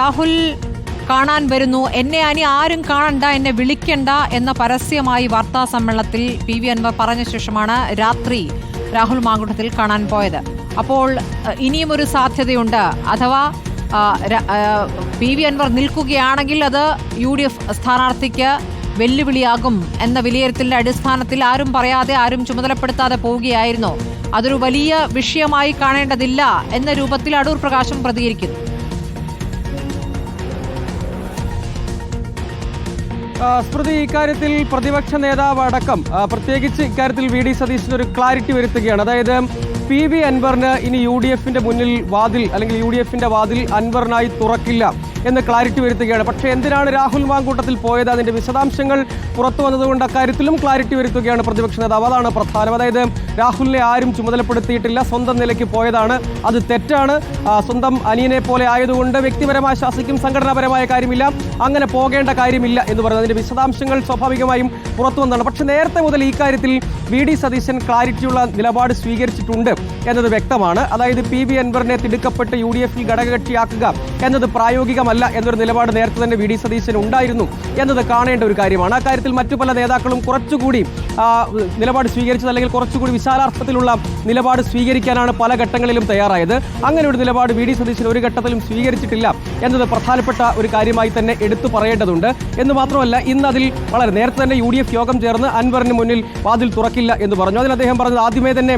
രാഹുൽ കാണാൻ വരുന്നു, എന്നെ അനി ആരും കാണണ്ട, എന്നെ വിളിക്കണ്ട എന്ന പരസ്യമായി വാർത്താ സമ്മേളനത്തിൽ PV അൻവർ പറഞ്ഞ ശേഷമാണ് രാത്രി രാഹുൽ മാങ്കൂട്ടത്തിൽ കാണാൻ പോയത്. അപ്പോൾ ഇനിയും ഒരു സാധ്യതയുണ്ട്. അഥവാ PV അൻവർ നിൽക്കുകയാണെങ്കിൽ അത് UDF സ്ഥാനാർത്ഥിക്ക് വെല്ലുവിളിയാകും എന്ന വിലയിരുത്തലിന്റെ അടിസ്ഥാനത്തിൽ ആരും പറയാതെ, ആരും ചുമതലപ്പെടുത്താതെ പോവുകയായിരുന്നു. അതൊരു വലിയ വിഷയമായി കാണേണ്ടതില്ല എന്ന രൂപത്തിൽ അടൂർ പ്രകാശം പ്രതികരിക്കുന്നു. സ്മൃതി, ഇക്കാര്യത്തിൽ പ്രതിപക്ഷ നേതാവ് അടക്കം പ്രത്യേകിച്ച് ഇക്കാര്യത്തിൽ VD സതീശൻ ഒരു ക്ലാരിറ്റി വരുത്തുകയാണ്. അതായത് PV അൻവറിന് ഇനി UDFന്റെ മുന്നിൽ വാതിൽ, അല്ലെങ്കിൽ UDFന്റെ വാതിൽ അൻവറിനായി തുറക്കില്ല എന്ന് ക്ലാരിറ്റി വരുത്തുകയാണ്. പക്ഷേ എന്തിനാണ് രാഹുൽ മാങ്കൂട്ടത്തിൽ പോയത്, അതിന്റെ വിശദാംശങ്ങൾ പുറത്തു വന്നതുകൊണ്ട് അക്കാര്യത്തിലും ക്ലാരിറ്റി വരുത്തുകയാണ് പ്രതിപക്ഷ നേതാവ്. അതാണ് പ്രധാനം. അതായത് രാഹുലിനെ ആരും ചുമതലപ്പെടുത്തിയിട്ടില്ല, സ്വന്തം നിലയ്ക്ക് പോയതാണ്, അത് തെറ്റാണ്. സ്വന്തം അനിയനെ പോലെ ആയതുകൊണ്ട് വ്യക്തിപരമായ ശാസിക്കും, സംഘടനാപരമായ കാര്യമില്ല, അങ്ങനെ പോകേണ്ട കാര്യമില്ല എന്ന് പറയുന്നത് അതിന്റെ വിശദാംശങ്ങൾ സ്വാഭാവികമായും പുറത്തു വന്നതാണ്. പക്ഷേ നേരത്തെ മുതൽ ഈ കാര്യത്തിൽ VD സതീശൻ ക്ലാരിറ്റിയുള്ള നിലപാട് സ്വീകരിച്ചിട്ടുണ്ട് എന്നത് വ്യക്തമാണ്. അതായത് PV അൻവറിനെ തിടുക്കപ്പെട്ട് UDFൽ ഘടകകക്ഷിയാക്കുക എന്നത് പ്രായോഗികമല്ല എന്നൊരു നിലപാട് നേരത്തെ തന്നെ VD സതീശൻ ഉണ്ടായിരുന്നു എന്നത് കാണേണ്ട ഒരു കാര്യമാണ്. അക്കാര്യത്തിൽ മറ്റു പല നേതാക്കളും കുറച്ചുകൂടി നിലപാട് സ്വീകരിച്ചത്, അല്ലെങ്കിൽ കുറച്ചുകൂടി വിശാലാർത്ഥത്തിലുള്ള നിലപാട് സ്വീകരിക്കാനാണ് പല ഘട്ടങ്ങളിലും തയ്യാറായത്. അങ്ങനെ ഒരു നിലപാട് VD സതീശൻ ഒരു ഘട്ടത്തിലും സ്വീകരിച്ചിട്ടില്ല എന്നത് പ്രധാനപ്പെട്ട ഒരു കാര്യമായി തന്നെ എടുത്തു പറയേണ്ടതുണ്ട്. എന്ന് മാത്രമല്ല, ഇന്ന് അതിൽ വളരെ നേരത്തെ തന്നെ UDF യോഗം ചേർന്ന് അൻവറിന് മുന്നിൽ വാതിൽ തുറക്കില്ല എന്ന് പറഞ്ഞു. അതിൽ അദ്ദേഹം പറഞ്ഞത് ആദ്യമേ തന്നെ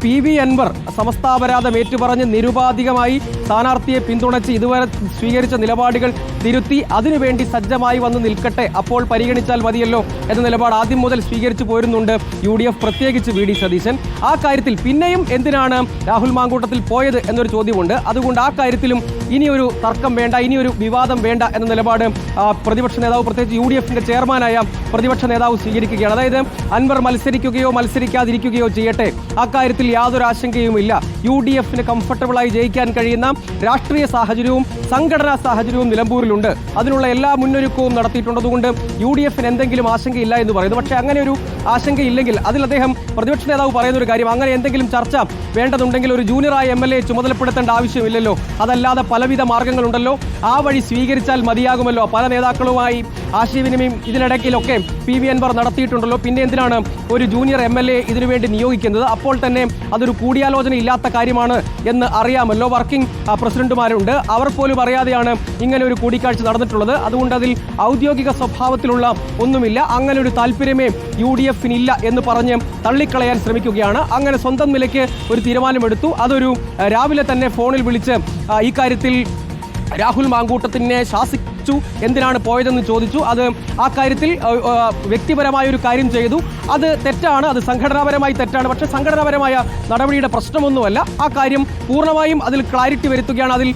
PV അൻവർ സമസ്താപരാധം ഏറ്റുപറഞ്ഞ് നിരുപാധികമായി സ്ഥാനാർത്ഥിയെ പിന്തുണച്ച് ഇതുവരെ സ്വീകരിച്ച നിലപാടുകൾ തിരുത്തി അതിനുവേണ്ടി സജ്ജമായി വന്ന് നിൽക്കട്ടെ, അപ്പോൾ പരിഗണിച്ചാൽ മതിയല്ലോ എന്ന നിലപാട് ആദ്യം മുതൽ സ്വീകരിച്ചു പോരുന്നുണ്ട് UDF, പ്രത്യേകിച്ച് VD സതീശൻ. ആ കാര്യത്തിൽ പിന്നെയും എന്തിനാണ് രാഹുൽ മാങ്കൂട്ടത്തിൽ പോയത് എന്നൊരു ചോദ്യമുണ്ട്. അതുകൊണ്ട് ആ കാര്യത്തിലും ഇനിയൊരു തർക്കം വേണ്ട, ഇനിയൊരു വിവാദം വേണ്ട എന്ന നിലപാട് പ്രതിപക്ഷ നേതാവ്, പ്രത്യേകിച്ച് UDFന്റെ ചെയർമാനായ പ്രതിപക്ഷ നേതാവ് സ്വീകരിക്കുകയാണ്. അതായത് അൻവർ മത്സരിക്കുകയോ മത്സരിക്കാതിരിക്കുകയോ ചെയ്യട്ടെ, അക്കാര്യത്തിൽ യാതൊരു ആശങ്കയുമില്ല. UDFന് കംഫർട്ടബിളായി ജയിക്കാൻ കഴിയുന്ന രാഷ്ട്രീയ സാഹചര്യവും സംഘടനാ സാഹചര്യവും നിലമ്പൂരിലുണ്ട്. അതിനുള്ള എല്ലാ മുന്നൊരുക്കവും നടത്തിയിട്ടുണ്ട്. അതുകൊണ്ട് UDFന് എന്തെങ്കിലും ആശങ്കയില്ല എന്ന് പറയുന്നു. പക്ഷേ അങ്ങനെ ഒരു ആശങ്കയില്ലെങ്കിൽ അതിൽ അദ്ദേഹം, പ്രതിപക്ഷ നേതാവ് പറയുന്ന ഒരു കാര്യം, അങ്ങനെ എന്തെങ്കിലും ചർച്ച വേണ്ടതുണ്ടെങ്കിൽ ഒരു ജൂനിയറായ MLA ചുമതലപ്പെടുത്തേണ്ട ആവശ്യമില്ലല്ലോ, അതല്ലാതെ പലവിധ മാർഗങ്ങളുണ്ടല്ലോ, ആ വഴി സ്വീകരിച്ചാൽ മതിയാകുമല്ലോ. പല നേതാക്കളുമായി ആശയവിനിമയം ഇതിനിടയ്ക്കിലൊക്കെ PV അൻവർ നടത്തിയിട്ടുണ്ടല്ലോ, പിന്നെ എന്തിനാണ് ഒരു ജൂനിയർ MLA ഇതിനുവേണ്ടി നിയോഗിക്കുന്നത്? അപ്പോൾ തന്നെ അതൊരു കൂടിയാലോചന ഇല്ലാത്ത കാര്യമാണ് എന്ന് അറിയാമല്ലോ. വർക്കിംഗ് പ്രസിഡന്റുമാരുണ്ട്, അവർ പോലും അറിയാതെയാണ് ഇങ്ങനെ ഒരു കൂടിക്കാഴ്ച നടന്നിട്ടുള്ളത്. അതുകൊണ്ട് അതിൽ ഔദ്യോഗിക സ്വഭാവത്തിലുള്ള ഒന്നുമില്ല, അങ്ങനെ ഒരു താല്പര്യമേ UDFനില്ല എന്ന് പറഞ്ഞ് തള്ളിക്കളയാൻ ശ്രമിക്കുകയാണ്. അങ്ങനെ സ്വന്തം നിലയ്ക്ക് ഒരു തീരുമാനമെടുത്തു. അതൊരു രാവിലെ തന്നെ ഫോണിൽ വിളിച്ച് ഈ കാര്യത്തിൽ രാഹുൽ മാങ്കൂട്ടത്തിനെ ശാസിച്ചു. എന്തിനാണ് പോയതെന്ന് ചോദിച്ചു. അത് ആ കാര്യത്തിൽ വ്യക്തിപരമായ ഒരു കാര്യം ചെയ്തു, അത് തെറ്റാണ്, അത് സംഘടനാപരമായി തെറ്റാണ്. പക്ഷേ സംഘടനാപരമായ നടപടിയുടെ പ്രശ്നമൊന്നുമല്ല. ആ കാര്യം പൂർണ്ണമായും അതിൽ ക്ലാരിറ്റി വരുത്തുകയാണ്. അതിൽ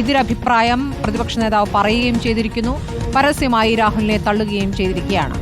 എതിരഭിപ്രായം പ്രതിപക്ഷ നേതാവ് പറയുകയും ചെയ്തിരിക്കുന്നു. പരസ്യമായി രാഹുലിനെ തള്ളുകയും ചെയ്തിരിക്കുകയാണ്.